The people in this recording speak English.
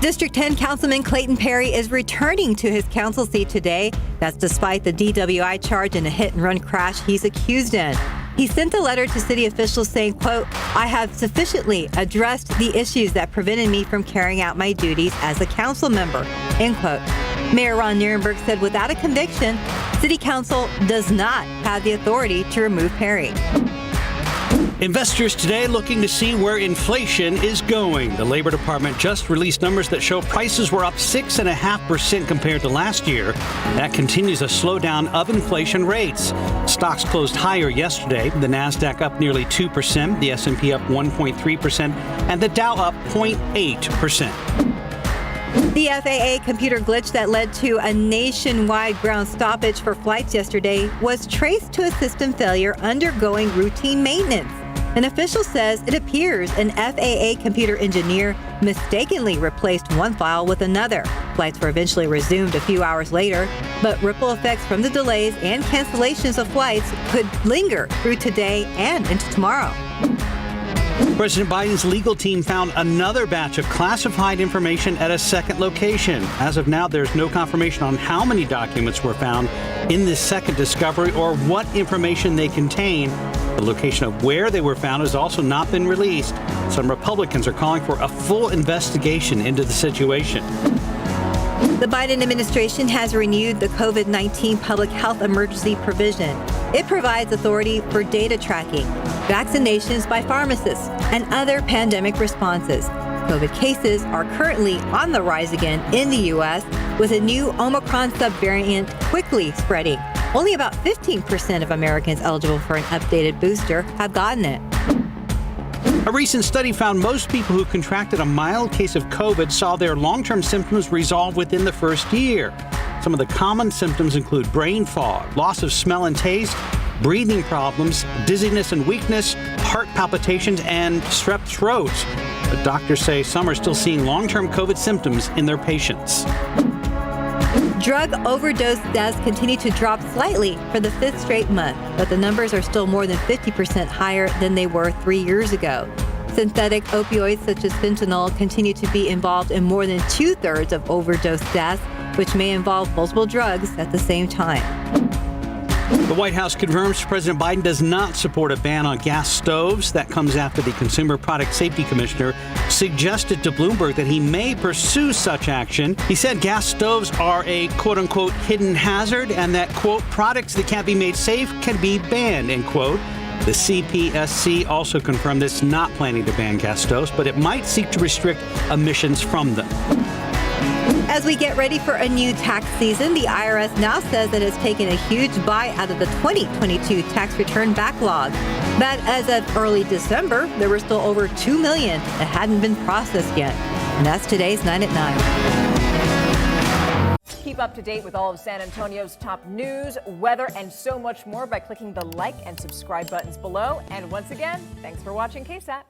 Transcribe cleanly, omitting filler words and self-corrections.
District 10 Councilman Clayton Perry is returning to his council seat today. That's despite the DWI charge in a hit-and-run crash he's accused in. He sent a letter to city officials saying, quote, "I have sufficiently addressed the issues that prevented me from carrying out my duties as a council member," end quote. Mayor Ron Nirenberg said without a conviction, City Council does not have the authority to remove Perry. Investors today looking to see where inflation is going. The Labor Department just released numbers that show prices were up 6.5% compared to last year. That continues a slowdown of inflation rates. Stocks closed higher yesterday. The Nasdaq up nearly 2%, the S&P up 1.3%, and the Dow up 0.8%. The FAA computer glitch that led to a nationwide ground stoppage for flights yesterday was traced to a system failure undergoing routine maintenance. An official says it appears an FAA computer engineer mistakenly replaced one file with another. Flights were eventually resumed a few hours later, but ripple effects from the delays and cancellations of flights could linger through today and into tomorrow. President Biden's legal team found another batch of classified information at a second location. As of now, there's no confirmation on how many documents were found in this second discovery or what information they contain. The location of where they were found has also not been released. Some Republicans are calling for a full investigation into the situation. The Biden administration has renewed the COVID-19 public health emergency provision. It provides authority for data tracking, vaccinations by pharmacists, and other pandemic responses. COVID cases are currently on the rise again in the U.S., with a new Omicron subvariant quickly spreading. Only about 15% of Americans eligible for an updated booster have gotten it. A recent study found most people who contracted a mild case of COVID saw their long-term symptoms resolve within the first year. Some of the common symptoms include brain fog, loss of smell and taste, breathing problems, dizziness and weakness, heart palpitations, and strep throat. But doctors say some are still seeing long-term COVID symptoms in their patients. Drug overdose deaths continue to drop slightly for the fifth straight month, but the numbers are still more than 50% higher than they were 3 years ago. Synthetic opioids such as fentanyl continue to be involved in more than 2/3 of overdose deaths, which may involve multiple drugs at the same time. The White House confirms President Biden does not support a ban on gas stoves. That comes after the Consumer Product Safety Commissioner suggested to Bloomberg that he may pursue such action. He said gas stoves are a quote-unquote hidden hazard and that, quote, products that can't be made safe can be banned, end quote. The CPSC also confirmed it's not planning to ban gas stoves, but it might seek to restrict emissions from them. As we get ready for a new tax season, the IRS now says that it's taken a huge bite out of the 2022 tax return backlog. But as of early December, there were still over 2 million that hadn't been processed yet. And that's today's 9 at 9. Keep up to date with all of San Antonio's top news, weather, and so much more by clicking the like and subscribe buttons below. And once again, thanks for watching KSAT.